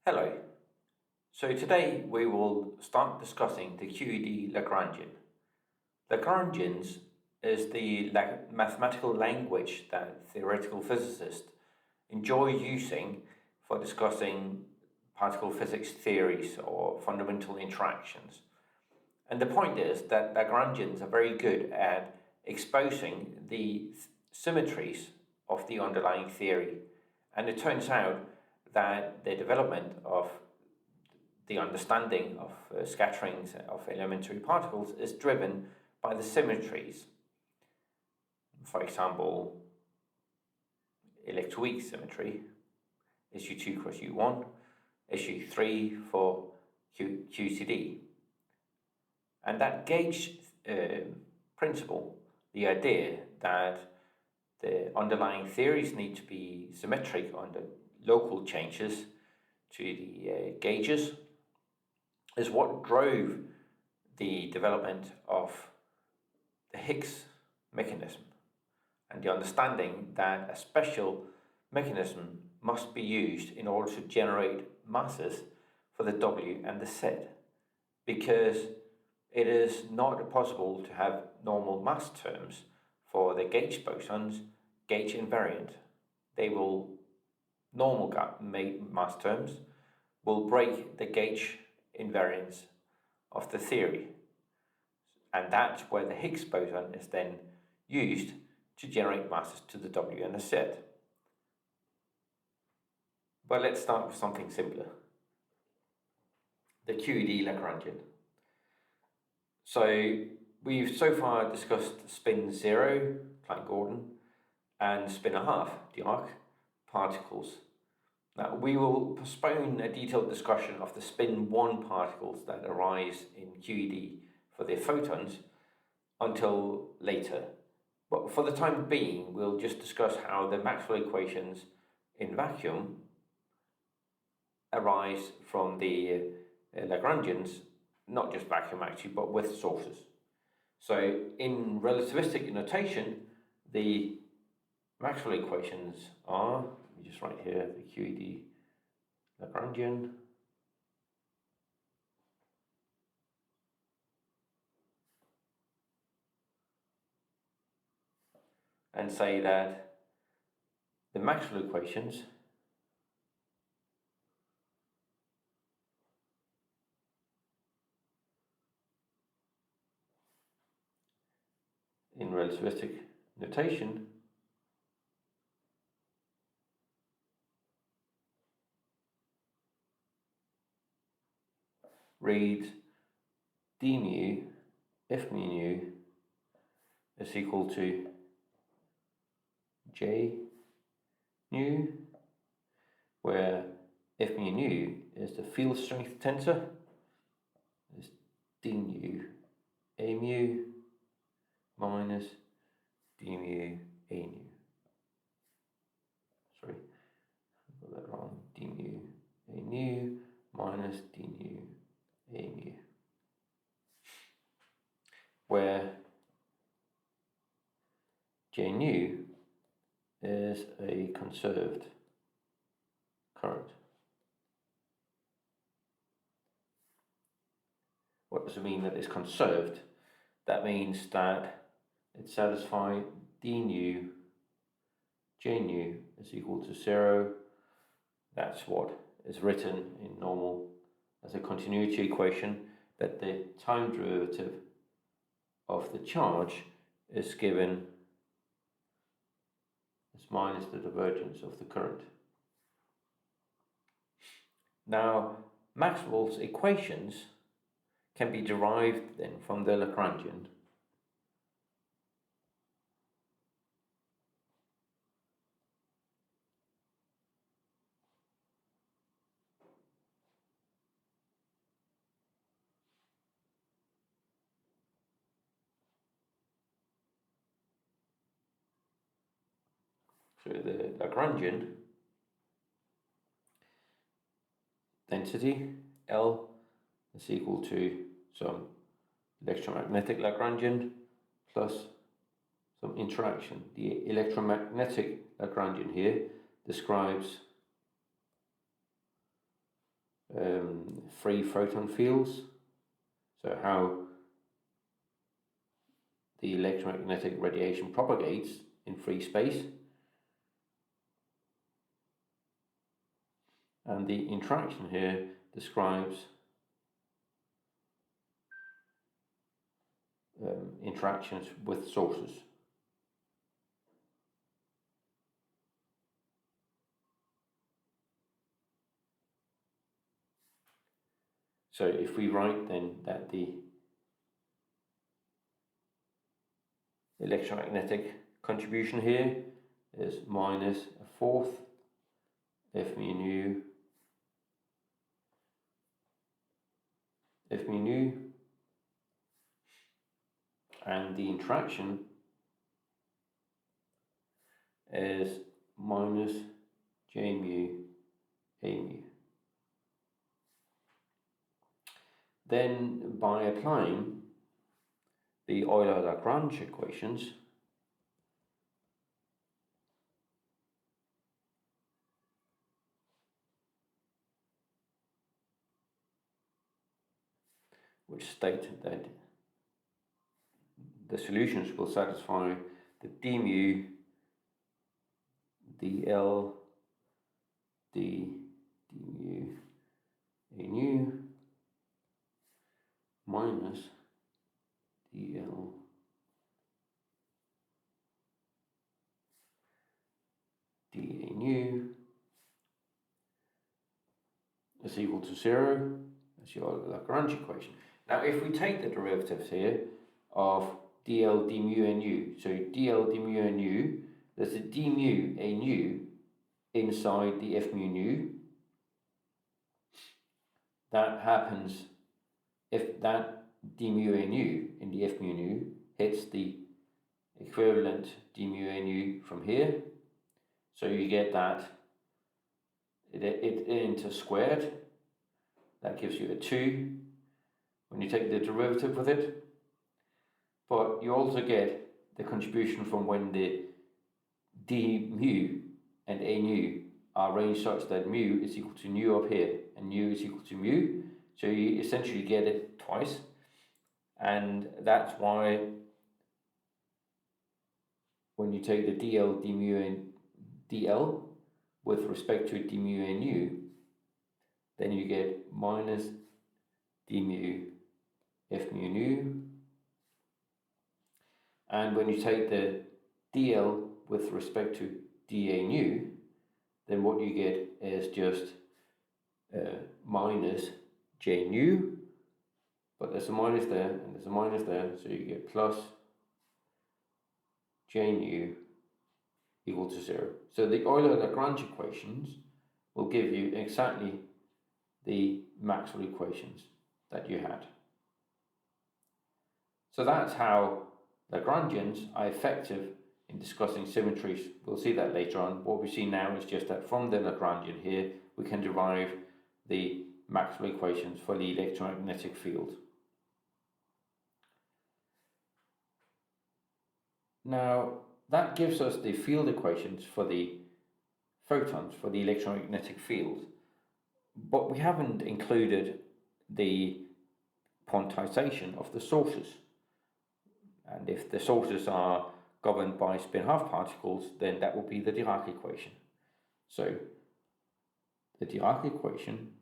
Hello. So today we will start discussing the QED Lagrangian. Lagrangians is the mathematical language that theoretical physicists enjoy using for discussing particle physics theories or fundamental interactions. And the point is that Lagrangians are very good at exposing the symmetries of the underlying theory. And it turns out that the development of the understanding of scatterings of elementary particles is driven by the symmetries. For example, electroweak symmetry, SU2 cross U1, SU3 for QCD. And that gauge principle, the idea that the underlying theories need to be symmetric under local changes to the gauges, is what drove the development of the Higgs mechanism and the understanding that a special mechanism must be used in order to generate masses for the W and the Z, because it is not possible to have normal mass terms for the gauge bosons, gauge invariant. They will, normal mass terms will break the gauge invariance of the theory. And that's where the Higgs boson is then used to generate masses to the W and the Z. But let's start with something simpler. The QED Lagrangian. So we've so far discussed spin 0, Klein-Gordon, and spin 1/2, Dirac, particles. Now we will postpone a detailed discussion of the spin 1 particles that arise in QED for their photons until later. But for the time being, we'll just discuss how the Maxwell equations in vacuum arise from the Lagrangians, not just vacuum actually, but with sources. So in relativistic notation, the Maxwell equations are, let me just write here, the QED Lagrangian, and say that the Maxwell equations in relativistic notation reads d mu f mu nu is equal to j nu, where f mu nu is the field strength tensor, is d nu a mu minus d mu a nu. Sorry, I got that wrong. D mu a nu minus d nu a mu, where J nu is a conserved current. What does it mean that it's conserved? That means that it satisfies d nu, J nu is equal to 0. That's what is written in normal as a continuity equation, that the time derivative of the charge is given as minus the divergence of the current. Now, Maxwell's equations can be derived then from the Lagrangian. So the Lagrangian density L is equal to some electromagnetic Lagrangian plus some interaction. The electromagnetic Lagrangian here describes free photon fields, so how the electromagnetic radiation propagates in free space, and the interaction here describes interactions with sources. So if we write then that the electromagnetic contribution here is minus a fourth F mu nu, and the interaction is minus J mu A mu. Then by applying the Euler-Lagrange equations, which state that the solutions will satisfy the d mu, dl, d mu A nu minus dl dA nu is equal to 0. That's your Lagrange equation. Now if we take the derivatives here of dl d mu nu, so dl d mu nu, there's a d mu A nu inside the F mu nu. That happens if that d mu A nu in the F mu nu hits the equivalent d mu A nu from here. So you get that it into squared. That gives you a 2 when you take the derivative with it. But you also get the contribution from when the d mu and A nu are arranged such that mu is equal to nu up here and nu is equal to mu. So you essentially get it twice. And that's why when you take the dl d mu and dl with respect to d mu and nu, then you get minus d mu F mu nu. And when you take the dl with respect to dA nu, then what you get is just minus J nu, but there's a minus there and there's a minus there, so you get plus J nu equal to 0. So the Euler-Lagrange equations will give you exactly the Maxwell equations that you had. So that's how Lagrangians are effective in discussing symmetries. We'll see that later on. What we see now is just that from the Lagrangian here, we can derive the Maxwell equations for the electromagnetic field. Now, that gives us the field equations for the photons, for the electromagnetic field. But we haven't included the quantization of the sources. And if the sources are governed by spin-half particles, then that will be the Dirac equation. So the Dirac equation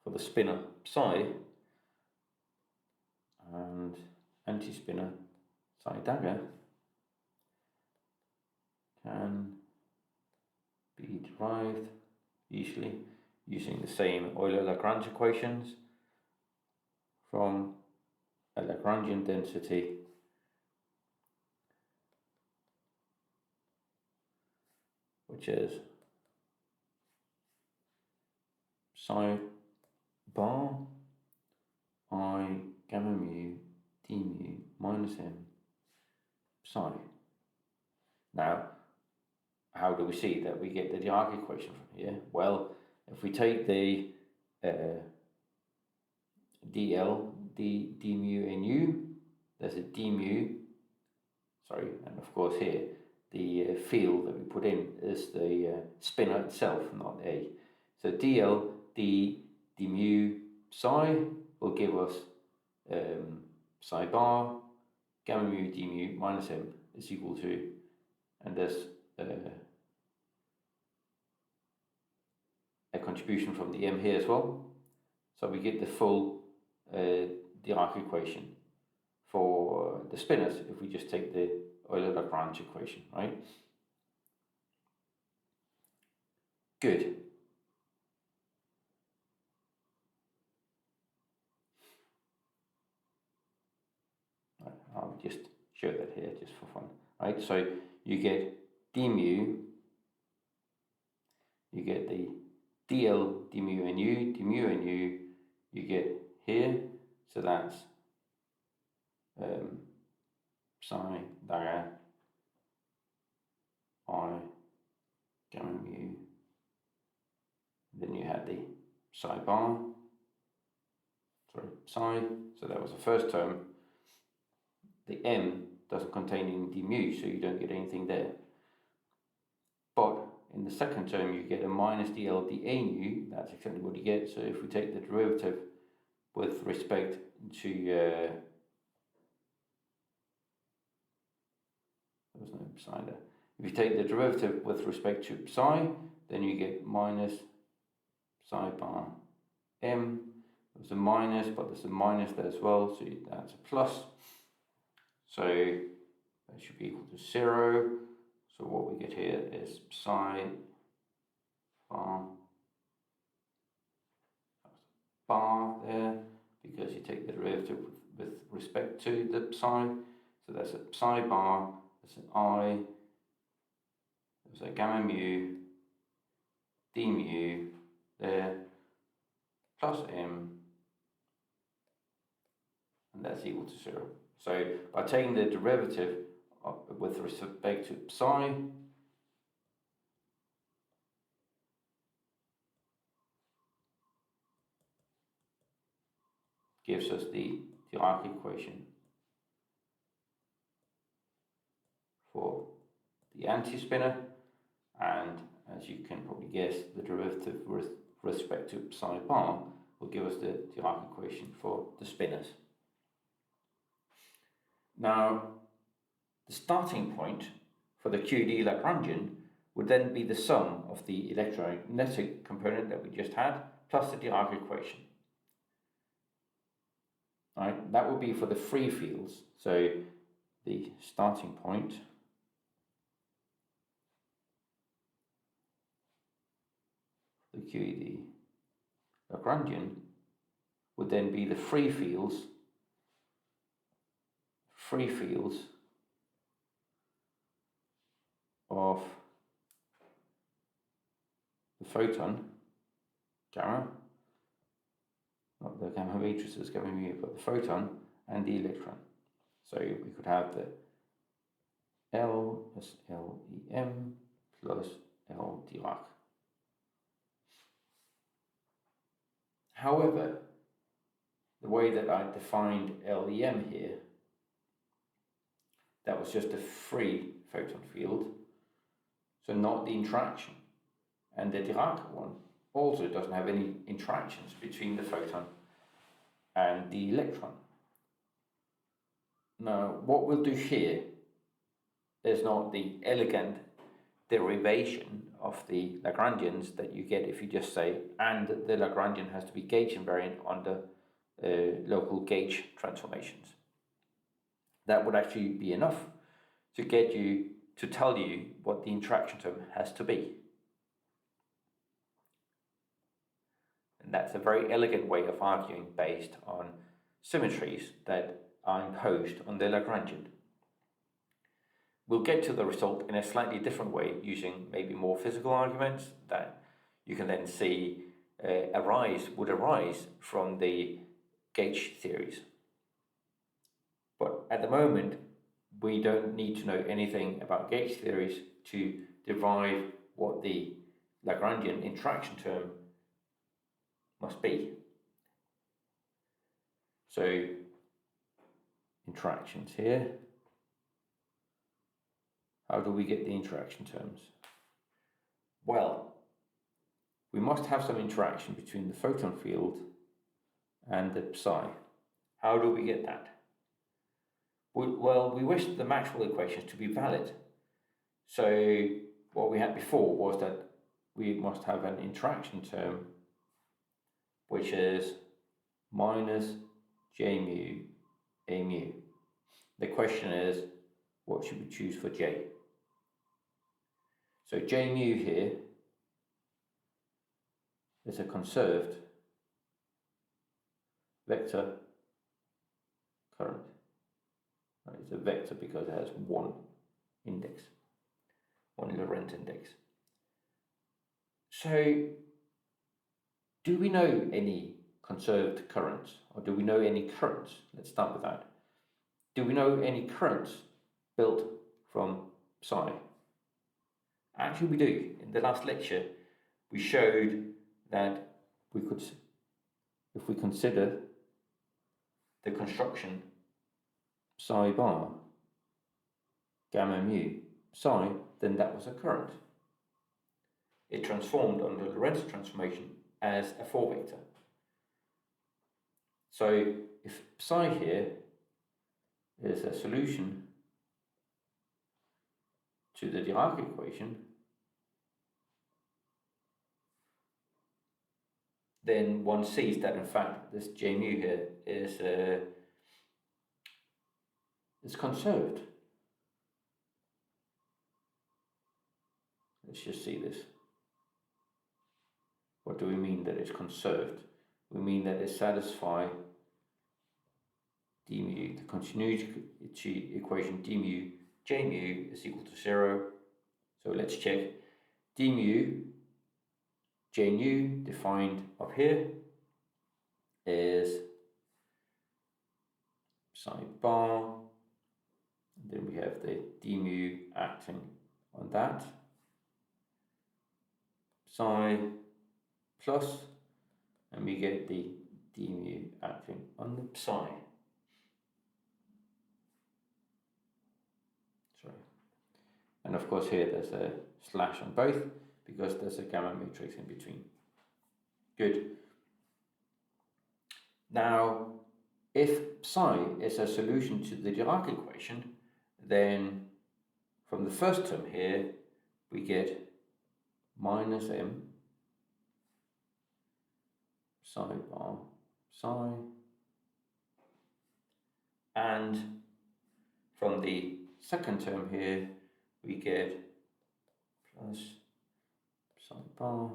for the spinor psi and anti-spinor psi dagger can be derived easily using the same Euler-Lagrange equations from a Lagrangian density which is psi bar I gamma mu d mu minus m psi. Now, how do we see that we get the Dirac equation from here? Well, if we take the dl d mu nu, there's a d mu, sorry, and of course here the field that we put in is the spinner itself, not A. So dl d mu psi will give us psi bar gamma mu d mu minus m is equal to, and there's a contribution from the m here as well. So we get the full Dirac equation for the spinners if we just take the Euler-Lagrange equation, right? Good. I'll just show that here just for fun, right? So you get d mu, you get the dl d mu nu, you get here, so that's psi dagger I gamma mu, then you had the psi bar, psi, so that was the first term. The m doesn't contain any d mu, so you don't get anything there. But in the second term, you get a minus dl dA nu, that's exactly what you get. So if we take the derivative with respect to, there was no psi there. If you take the derivative with respect to psi, then you get minus psi bar m. There's a minus, but there's a minus there as well, so that's a plus. So that should be equal to 0. So what we get here is psi bar there, because you take the derivative with respect to the psi. So that's a psi bar, that's an I, there's a gamma mu, d mu there, plus m, and that's equal to 0. So by taking the derivative with respect to psi, gives us the Dirac equation for the anti-spinner, and as you can probably guess, the derivative with respect to psi bar will give us the Dirac equation for the spinners. Now, the starting point for the QED Lagrangian would then be the sum of the electromagnetic component that we just had plus the Dirac equation. Right, that would be for the free fields. So the starting point the QED Lagrangian would then be the free fields of the photon, gamma, not the gamma matrices, gamma mu, but the photon and the electron. So we could have the L plus LEM plus L Dirac. However, the way that I defined LEM here, that was just a free photon field, so not the interaction. And the Dirac one also doesn't have any interactions between the photon and the electron. Now, what we'll do here is not the elegant derivation of the Lagrangians that you get if you just say, and the Lagrangian has to be gauge invariant under local gauge transformations. That would actually be enough to get you to tell you what the interaction term has to be. And that's a very elegant way of arguing based on symmetries that are imposed on the Lagrangian. We'll get to the result in a slightly different way using maybe more physical arguments that you can then see would arise from the gauge theories. But at the moment, we don't need to know anything about gauge theories to derive what the Lagrangian interaction term must be. So interactions here how do we get the interaction terms? Well, we must have some interaction between the photon field and the psi. How do we get that? Well, we wish the Maxwell equations to be valid. So what we had before was that we must have an interaction term which is minus j mu a mu. The question is, what should we choose for j? So j mu here is a conserved vector current. It's a vector because it has one index, one Lorentz index. So do we know any conserved currents, or do we know any currents? Let's start with that. Do we know any currents built from psi? Actually we do. In the last lecture we showed that we could, if we consider the construction psi bar gamma mu psi, then that was a current. It transformed under Lorentz transformation as a 4 vector. So if psi here is a solution to the Dirac equation, then one sees that in fact this j mu here is conserved. Let's just see this. What do we mean that it's conserved? We mean that it satisfies d mu, the continuity equation d mu j mu is equal to 0. So let's check. D mu j nu defined up here is psi bar, and then we have the d mu acting on that, psi plus, and we get the d mu acting on the psi. Sorry. And of course here there's a slash on both because there's a gamma matrix in between. Good. Now, if psi is a solution to the Dirac equation, then from the first term here we get minus m psi bar psi, and from the second term here we get plus psi bar,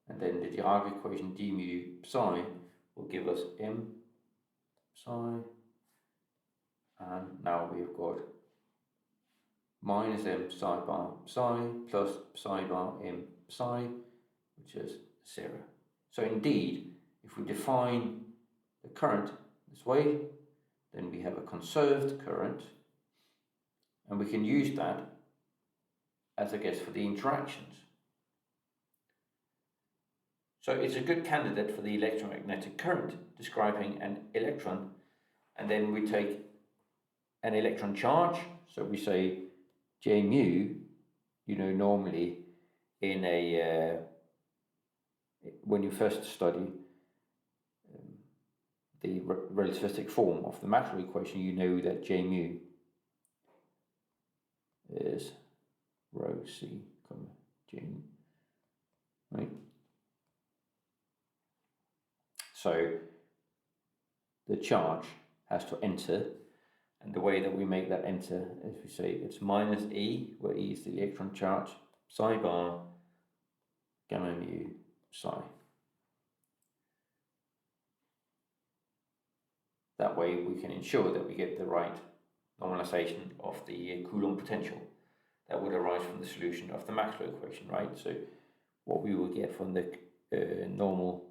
and then the Dirac equation d mu psi will give us m psi, and now we've got minus m psi bar psi plus psi bar m psi, which is 0. So indeed, if we define the current this way, then we have a conserved current, and we can use that as a guess for the interactions. So it's a good candidate for the electromagnetic current describing an electron, and then we take an electron charge, so we say j mu, you know, normally in a when you first study the relativistic form of the Maxwell equation, you know that j mu is rho c comma j mu, right? So the charge has to enter, and the way that we make that enter is we say it's minus E, where E is the electron charge, psi bar gamma mu psi. That way we can ensure that we get the right normalization of the Coulomb potential that would arise from the solution of the Maxwell equation, right? So what we will get from the normal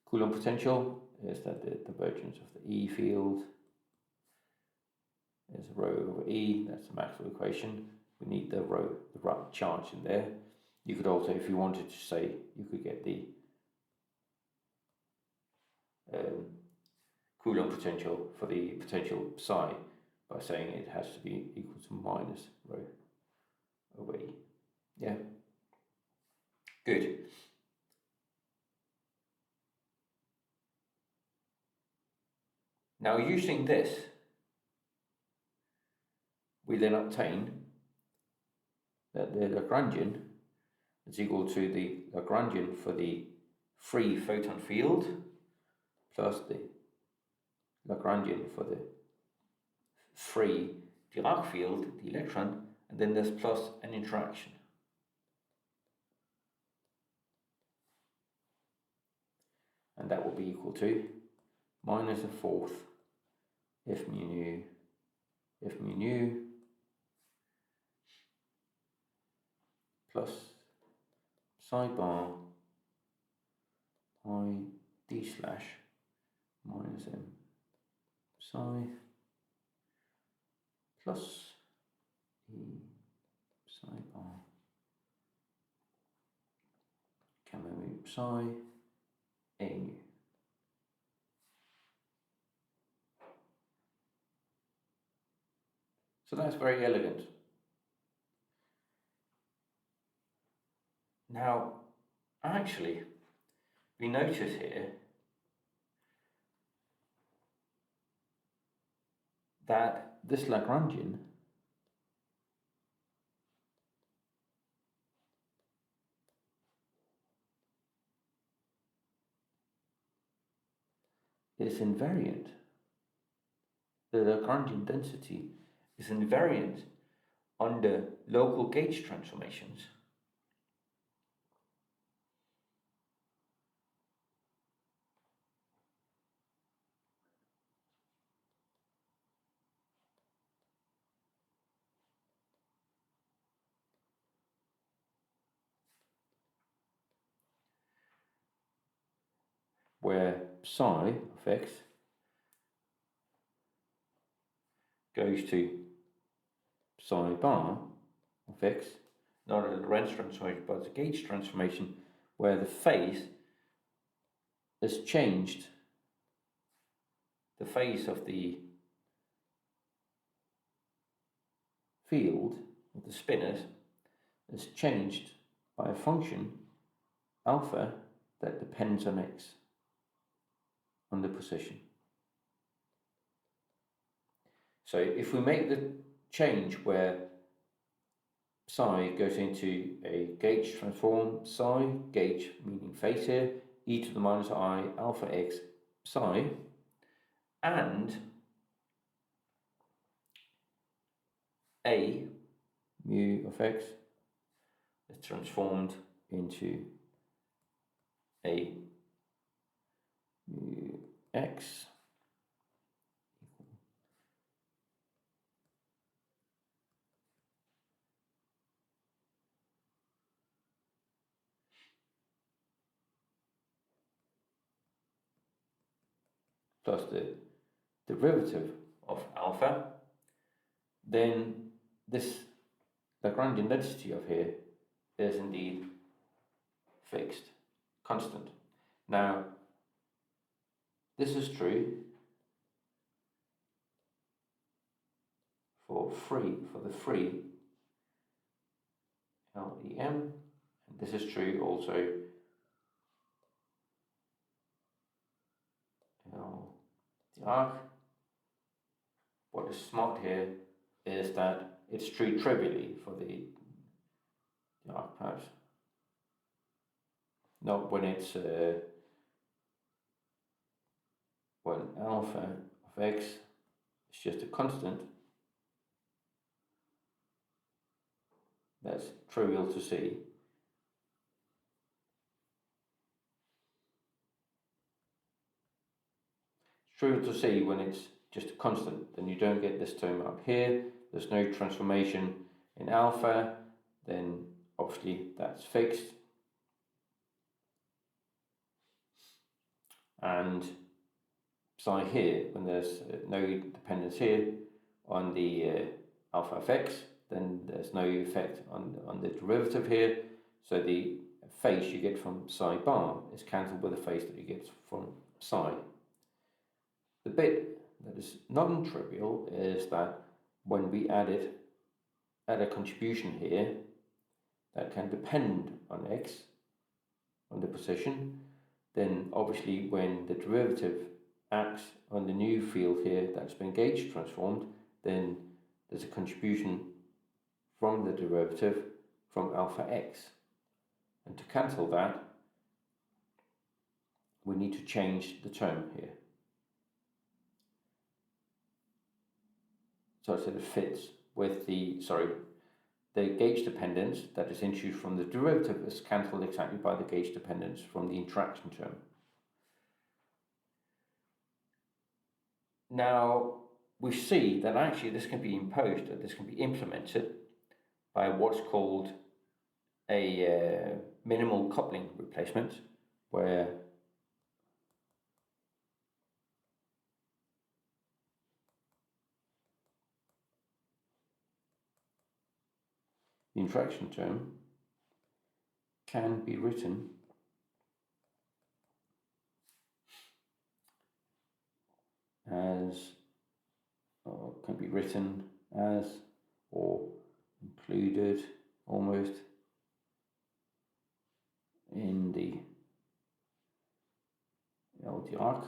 Coulomb potential is that the divergence of the E field is rho over E, that's the Maxwell equation. We need the rho, the right charge in there. You could also, if you wanted to say, you could get the Coulomb potential for the potential psi by saying it has to be equal to minus rho over E. Yeah? Good. Now using this, we then obtain that the Lagrangian is equal to the Lagrangian for the free photon field plus the Lagrangian for the free Dirac field, the electron, and then there's plus an interaction. And that will be equal to minus a fourth F mu nu plus psi bar I d slash minus m psi plus e psi bar gamma mu psi a nu. So that's very elegant. Now, actually, we notice here that this Lagrangian is invariant. The Lagrangian density is invariant under local gauge transformations. Where psi of x goes to psi bar of x, not a Lorentz transformation, but a gauge transformation, where the phase has changed. The phase of the field of the spinors is changed by a function alpha that depends on x, on the position. So if we make the change where psi goes into a gauge transform, psi, gauge meaning phase here, e to the minus I alpha x psi, and a mu of x is transformed into a mu x plus the derivative of alpha, then this Lagrangian density of here is indeed fixed, constant. Now, this is true for the free LEM, and this is true also Dirac. What is smart here is that it's true trivially for the Dirac, perhaps not when it's when alpha of x is just a constant. That's trivial to see. It's trivial to see when it's just a constant, then you don't get this term up here. There's no transformation in alpha, then obviously that's fixed. And psi here, when there's no dependence here on the alpha of x, then there's no effect on the derivative here. So the phase you get from psi bar is cancelled with the phase that you get from psi. The bit that is non-trivial is that when we added at a contribution here that can depend on x, on the position, then obviously when the derivative acts on the new field here that's been gauge transformed, then there's a contribution from the derivative from alpha x. And to cancel that, we need to change the term here, such that it fits with the gauge dependence that is introduced from the derivative is cancelled exactly by the gauge dependence from the interaction term. Now we see that actually this can be imposed, that this can be implemented by what's called a minimal coupling replacement, where the interaction term can be written as, or can be written as, or included almost in the Dirac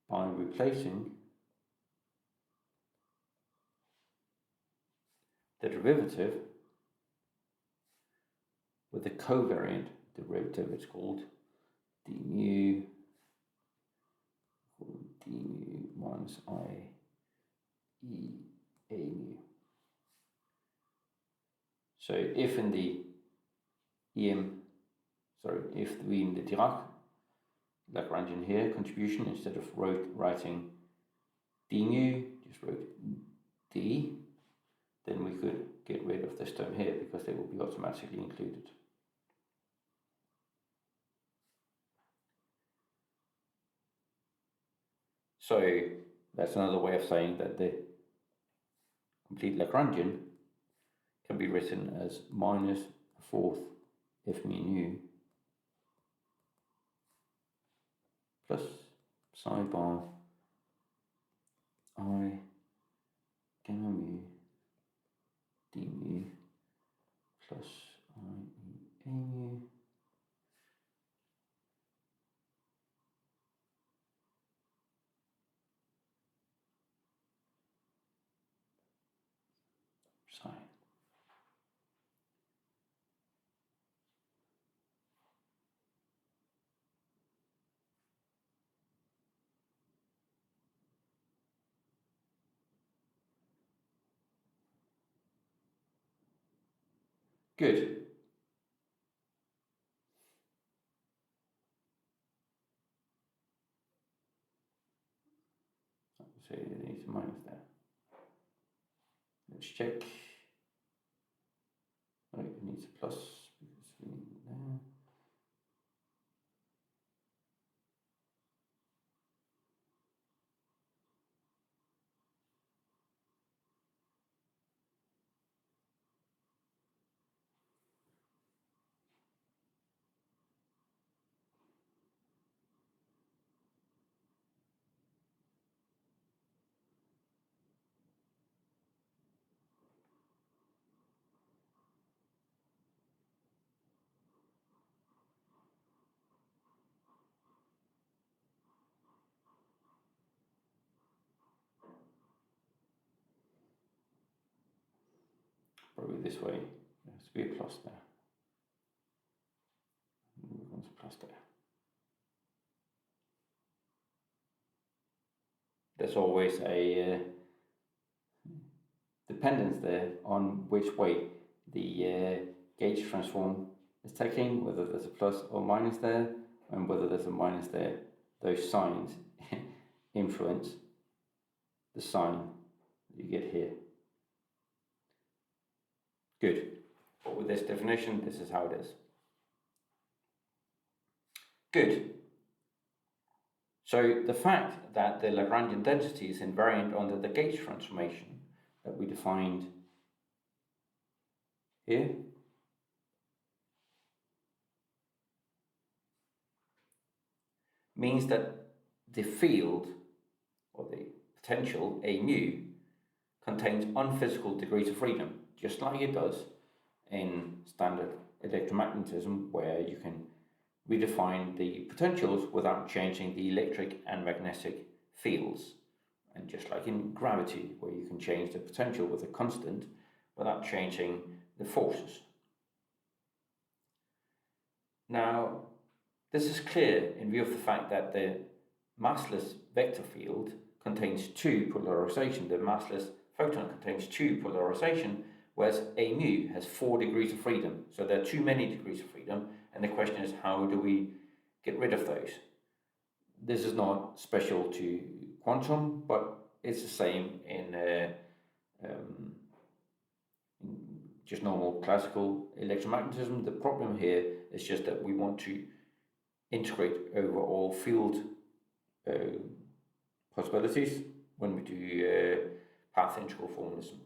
by replacing the derivative with the covariant derivative. It's called d mu minus I e a mu. So if in the if we in the Dirac Lagrangian here contribution, instead of writing d mu, just wrote d, then we could get rid of this term here because they will be automatically included. So that's another way of saying that the complete Lagrangian can be written as minus a fourth f mu nu plus psi bar I gamma mu d mu plus I e a mu psi. Good. So it needs a minus there. Let's check. Oh, it needs a plus because we need it there. Probably this way. There has to be a plus there. There's a plus there. There's always a dependence there on which way the gauge transform is taking, whether there's a plus or minus there, and whether there's a minus there. Those signs influence the sign that you get here. Good. But with this definition, this is how it is. Good. So the fact that the Lagrangian density is invariant under the gauge transformation that we defined here means that the field or the potential A mu contains unphysical degrees of freedom, just like it does in standard electromagnetism, where you can redefine the potentials without changing the electric and magnetic fields. And just like in gravity, where you can change the potential with a constant without changing the forces. Now, this is clear in view of the fact that the massless vector field contains two polarization. The massless photon contains two polarization, whereas A mu has 4 degrees of freedom. So there are too many degrees of freedom, and the question is, how do we get rid of those? This is not special to quantum, but it's the same in just normal classical electromagnetism. The problem here is just that we want to integrate over all field possibilities when we do path integral formalism.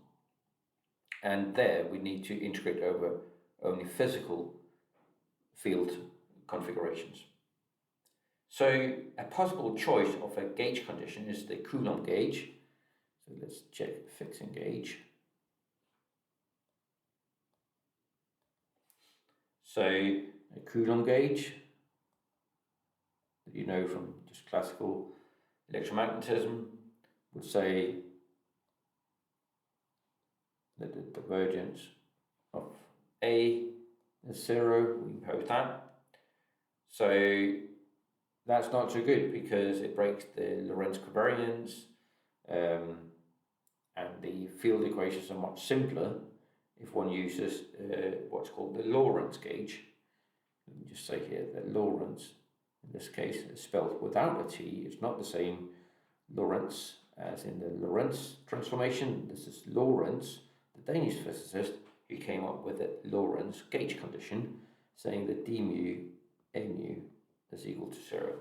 And there we need to integrate over only physical field configurations. So a possible choice of a gauge condition is the Coulomb gauge. So let's check fixing gauge. So a Coulomb gauge, that you know from just classical electromagnetism, would say that the divergence of A is 0, we impose that. So that's not so good because it breaks the Lorentz covariance, and the field equations are much simpler if one uses what's called the Lorentz gauge. Let me just say here that Lorentz, in this case, is spelled without a T. It's not the same Lorentz as in the Lorentz transformation. This is Lorentz, the Danish physicist, who came up with the Lorentz gauge condition, saying that d mu a mu is equal to 0.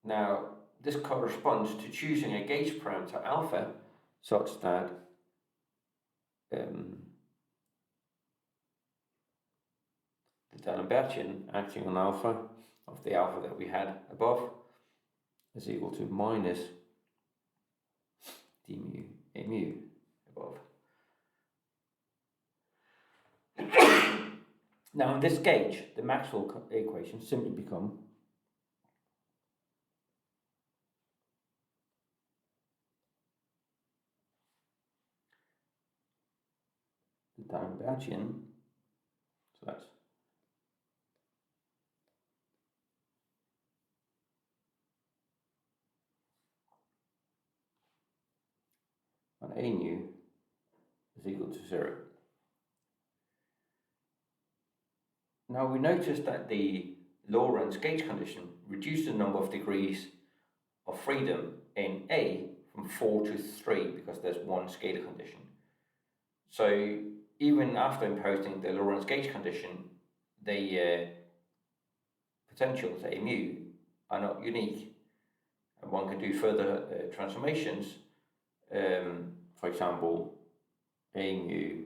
Now, this corresponds to choosing a gauge parameter alpha such that the D'Alembertian acting on alpha of the alpha that we had above is equal to minus d mu a mu above. Now in this gauge, the Maxwell equations simply become the D'Alembertian, so that's on a nu is equal to 0. Now we notice that the Lorentz gauge condition reduces the number of degrees of freedom in A from 4 to 3 because there's one scalar condition. So even after imposing the Lorentz gauge condition, the potentials A mu are not unique, and one can do further transformations. For example, A mu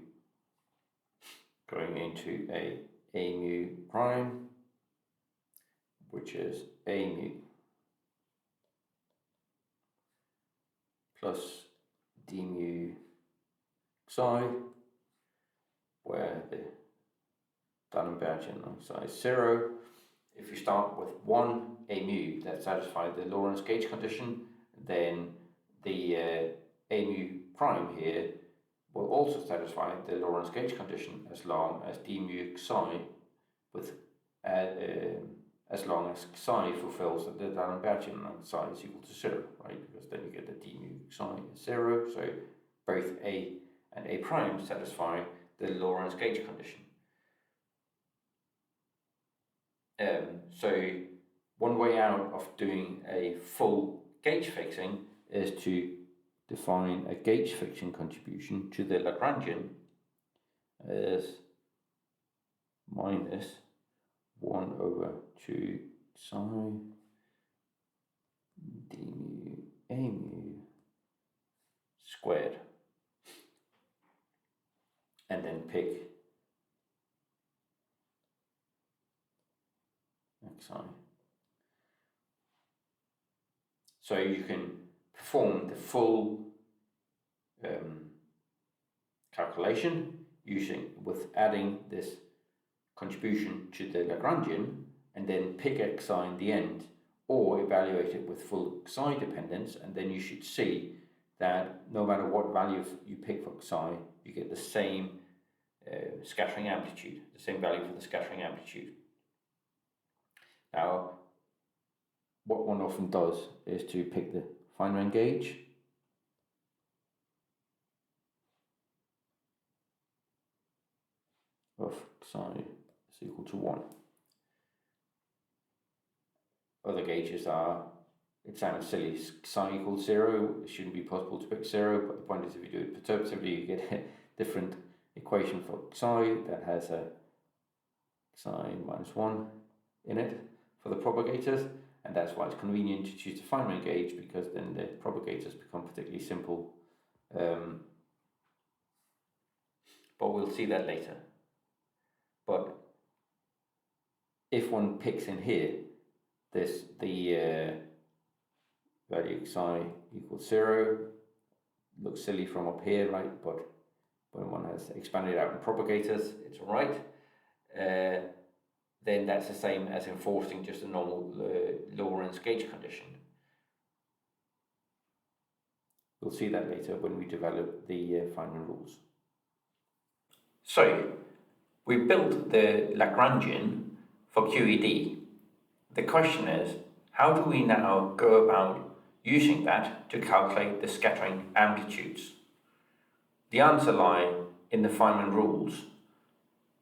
going into a mu prime, which is A mu plus d mu psi, where the D'Alembertian on psi is 0. If you start with one A mu that satisfies the Lorentz gauge condition, then the A mu prime here will also satisfy the Lorentz gauge condition as long as d mu psi with as long as psi fulfills the D'Alembertian and psi is equal to 0, right? Because then you get the d mu psi is 0, so both A and A prime satisfy the Lorentz gauge condition. So one way out of doing a full gauge fixing is to define a gauge fixing contribution to the Lagrangian as minus 1 over 2 psi d mu a mu squared, and then pick xi. So you can perform the full calculation with adding this contribution to the Lagrangian and then pick xi in the end, or evaluate it with full xi dependence, and then you should see that no matter what value you pick for xi, you get the same scattering amplitude, the same value for the scattering amplitude. Now, what one often does is to pick the Feynman gauge, of xi is equal to 1. Other gauges are, it sounds silly, xi equals 0, it shouldn't be possible to pick 0, but the point is if you do it perturbatively, you get a different equation for xi that has a xi minus 1 in it for the propagators, and that's why it's convenient to choose the Feynman gauge, because then the propagators become particularly simple. But we'll see that later. But if one picks in here, the value xi equals 0, looks silly from up here, right? But when one has expanded out in propagators, it's all right. Then that's the same as enforcing just a normal Lorentz gauge condition. We'll see that later when we develop the Feynman rules. So, we built the Lagrangian for QED. The question is, how do we now go about using that to calculate the scattering amplitudes? The answer lies in the Feynman rules.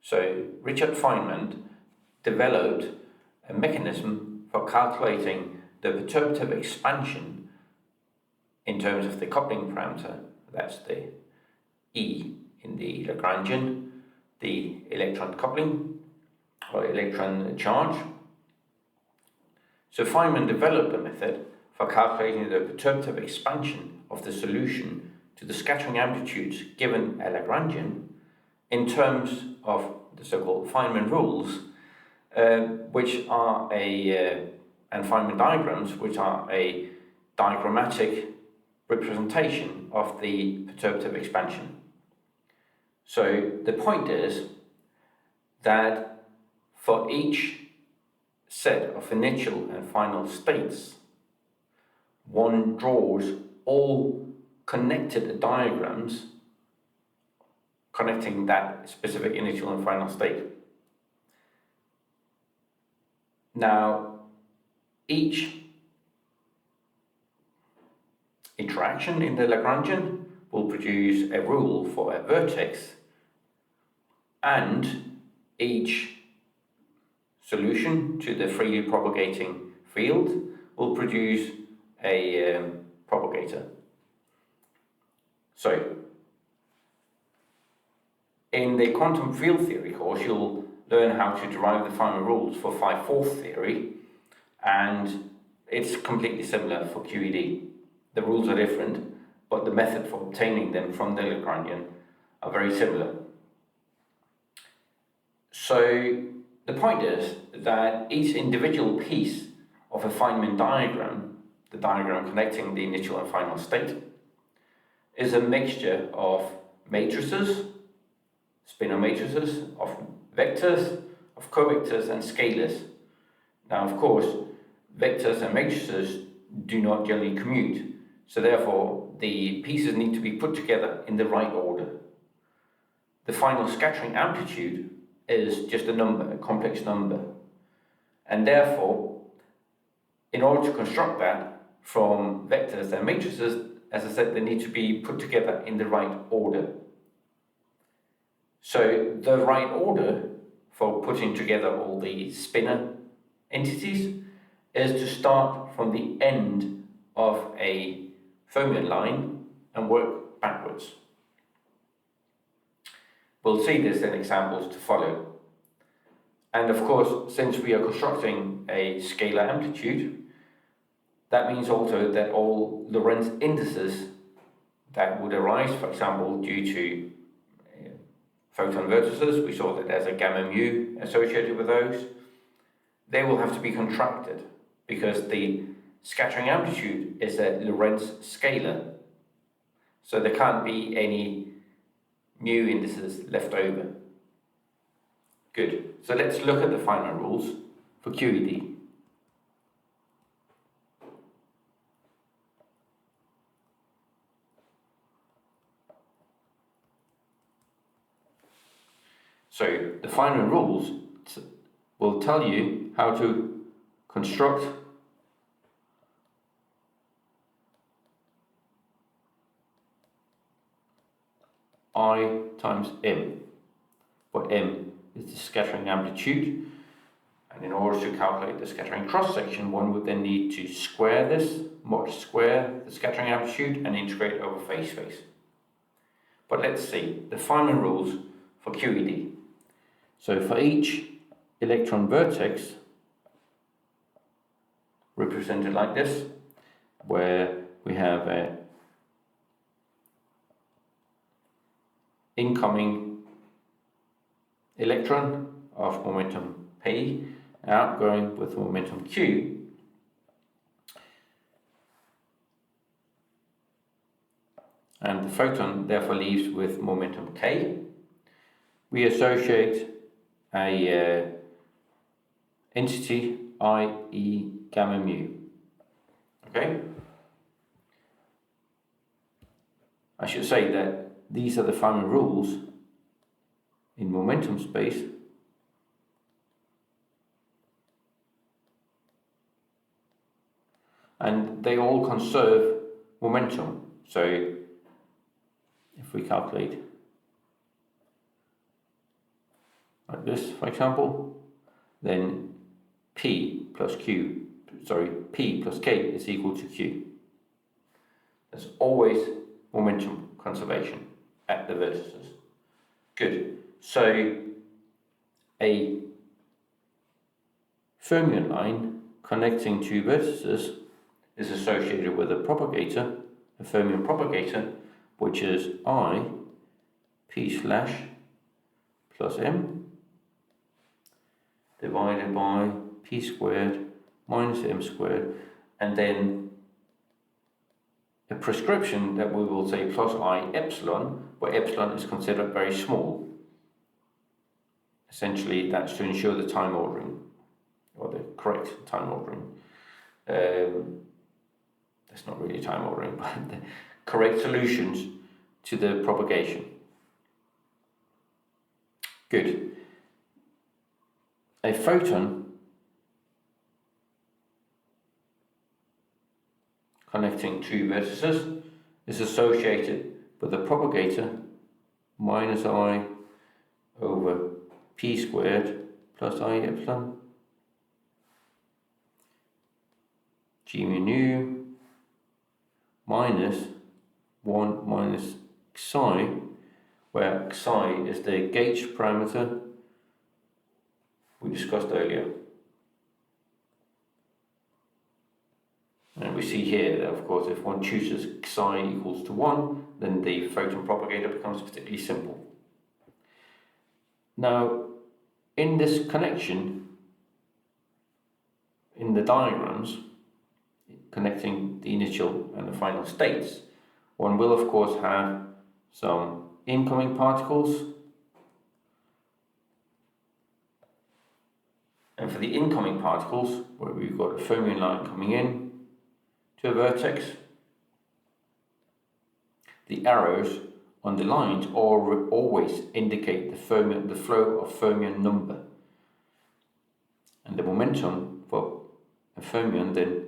So, Richard Feynman developed a mechanism for calculating the perturbative expansion in terms of the coupling parameter, that's the E in the Lagrangian, the electron coupling or electron charge. So Feynman developed a method for calculating the perturbative expansion of the solution to the scattering amplitudes given a Lagrangian in terms of the so-called Feynman rules, which are and Feynman diagrams, which are a diagrammatic representation of the perturbative expansion. So the point is that for each set of initial and final states, one draws all connected diagrams connecting that specific initial and final state. Now, each interaction in the Lagrangian will produce a rule for a vertex, and each solution to the freely propagating field will produce a propagator. So, in the quantum field theory course, you'll learn how to derive the Feynman rules for 5/4 theory, and it's completely similar for QED. The rules are different, but the method for obtaining them from the Lagrangian are very similar. So the point is that each individual piece of a Feynman diagram, the diagram connecting the initial and final state, is a mixture of matrices, spinor matrices, of vectors, of covectors and scalars. Now, of course, vectors and matrices do not generally commute, so therefore the pieces need to be put together in the right order. The final scattering amplitude is just a number, a complex number, and therefore, in order to construct that from vectors and matrices, as I said, they need to be put together in the right order. So the right order for putting together all the spinor entities is to start from the end of a fermion line and work backwards. We'll see this in examples to follow. And of course, since we are constructing a scalar amplitude, that means also that all Lorentz indices that would arise, for example, due to photon vertices, we saw that there's a gamma mu associated with those, they will have to be contracted because the scattering amplitude is a Lorentz scalar. So there can't be any mu indices left over. Good. So let's look at the Feynman rules for QED. So the Feynman rules will tell you how to construct I times m, where m is the scattering amplitude, and in order to calculate the scattering cross-section, one would then need to square this, square the scattering amplitude and integrate over phase space. But let's see the Feynman rules for QED. So for each electron vertex, represented like this, where we have a incoming electron of momentum p, outgoing with momentum q, and the photon therefore leaves with momentum k, we associate a entity i.e. gamma mu. Okay? I should say that these are the Feynman rules in momentum space. And they all conserve momentum. So if we calculate like this, for example, then P plus K is equal to Q. There's always momentum conservation at the vertices. Good. So a Fermion line connecting two vertices is associated with a propagator, a Fermion propagator, which is I P slash plus M divided by P squared minus M squared, and then a prescription that we will say plus I epsilon, where epsilon is considered very small. Essentially, that's to ensure the time ordering, or the correct time ordering. That's not really time ordering, but the correct solutions to the propagation. Good. A photon connecting two vertices is associated with a propagator minus I over P squared plus I epsilon G mu nu minus 1 minus psi, where psi is the gauge parameter we discussed earlier. And we see here that, of course, if one chooses psi equals to 1, then the photon propagator becomes particularly simple. Now, in this connection, in the diagrams connecting the initial and the final states, one will, of course, have some incoming particles. And for the incoming particles, where we've got a Fermion line coming in to a vertex, the arrows on the lines always indicate the flow of Fermion number. And the momentum for a Fermion then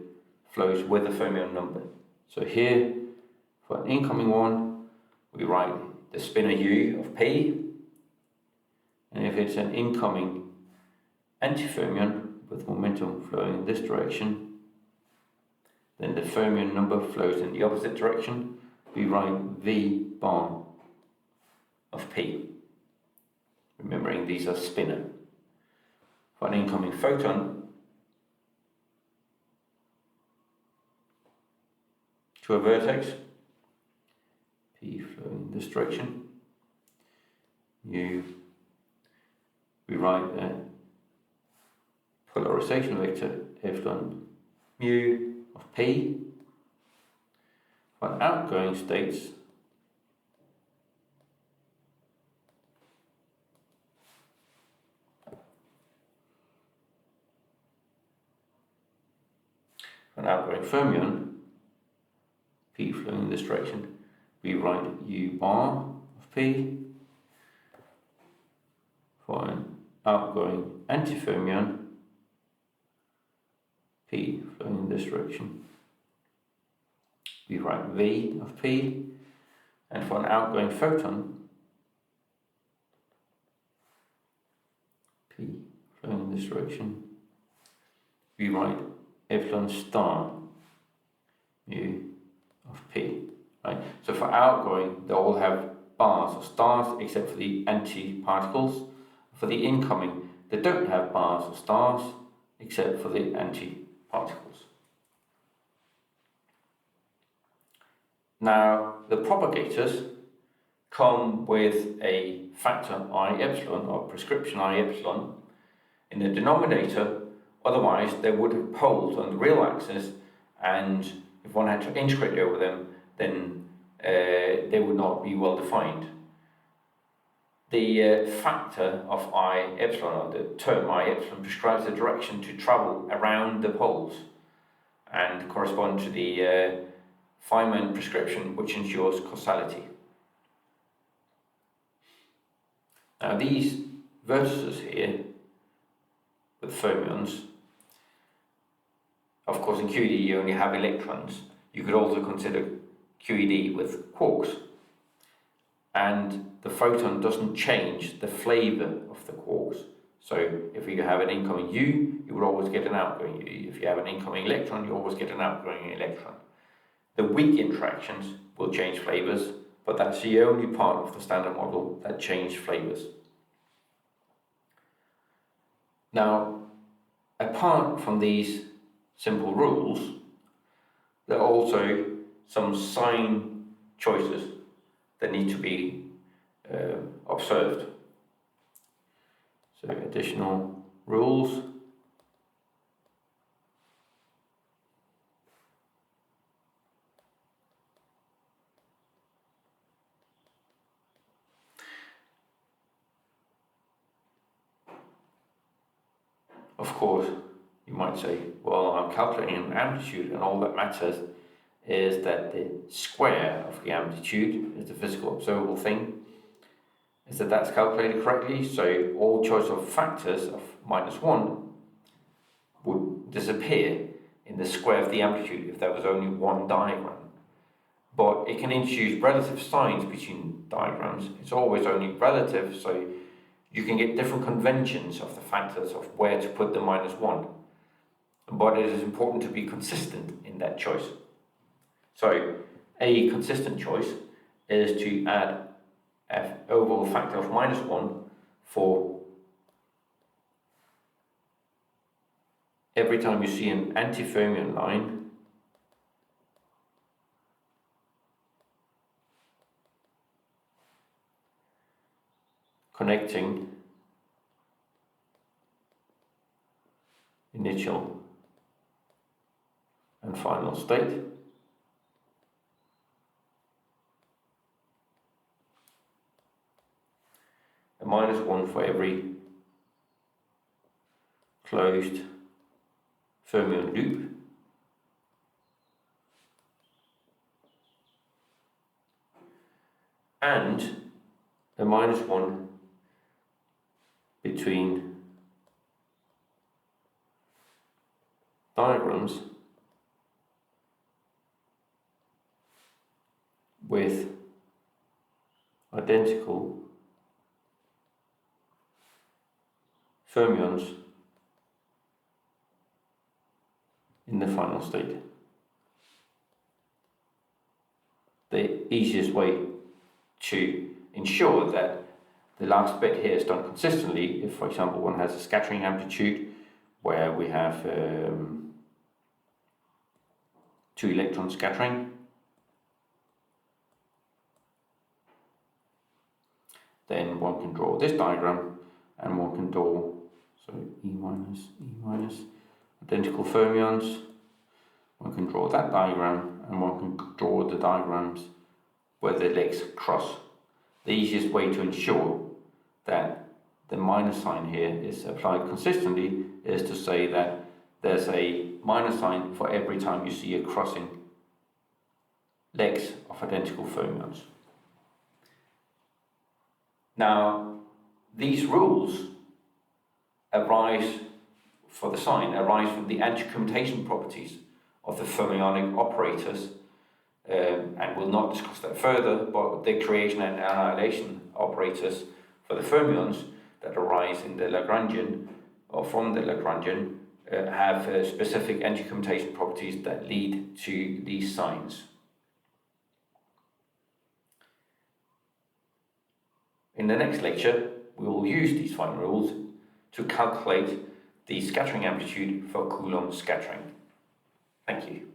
flows with the Fermion number. So here, for an incoming one, we write the spinor U of P, and if it's an incoming antifermion with momentum flowing in this direction, then the Fermion number flows in the opposite direction. We write V bar of P, remembering these are spinor. For an incoming photon to a vertex, P flowing in this direction, U, we write polarization vector epsilon mu of p for outgoing states an outgoing fermion, P flowing in this direction, we write U bar of P. For an outgoing antifermion, P flowing in this direction, we write V of P. And for an outgoing photon, P flowing in this direction, we write epsilon star mu of P, right? So for outgoing, they all have bars or stars except for the antiparticles. For the incoming, they don't have bars or stars except for the antiparticles. Now, the propagators come with a factor I epsilon or prescription I epsilon in the denominator. Otherwise, they would have poles on the real axis, and if one had to integrate over them, then they would not be well defined. The factor of I epsilon, or the term I epsilon, prescribes the direction to travel around the poles and correspond to the Feynman prescription, which ensures causality. Now these vertices here with fermions, of course in QED you only have electrons. You could also consider QED with quarks. And the photon doesn't change the flavour of the quarks. So if you have an incoming U, you would always get an outgoing U. If you have an incoming electron, you always get an outgoing electron. The weak interactions will change flavours, but that's the only part of the standard model that change flavours. Now, apart from these simple rules, there are also some sign choices that need to be observed. So additional rules. Of course, you might say, well, I'm calculating an amplitude and all that matters is that the square of the amplitude is the physical observable thing, is that that's calculated correctly. So all choice of factors of -1 would disappear in the square of the amplitude if there was only one diagram. But it can introduce relative signs between diagrams. It's always only relative, so you can get different conventions of the factors of where to put the -1. But it is important to be consistent in that choice. So a consistent choice is to add an overall factor of -1 for every time you see an antifermion line connecting initial and final state. A -1 for every closed fermion loop. And a -1 between diagrams with identical fermions in the final state. The easiest way to ensure that the last bit here is done consistently, if for example one has a scattering amplitude where we have 2 electrons scattering, then one can draw this diagram and one can draw So E minus, identical fermions. One can draw that diagram, and one can draw the diagrams where the legs cross. The easiest way to ensure that the minus sign here is applied consistently is to say that there's a minus sign for every time you see a crossing legs of identical fermions. Now, these rules arise for the sign arise from the anti-commutation properties of the fermionic operators, and we'll not discuss that further, but the creation and annihilation operators for the fermions that arise in the Lagrangian or from the Lagrangian have specific anti-commutation properties that lead to these signs. In the next lecture, we will use these fine rules to calculate the scattering amplitude for Coulomb scattering. Thank you.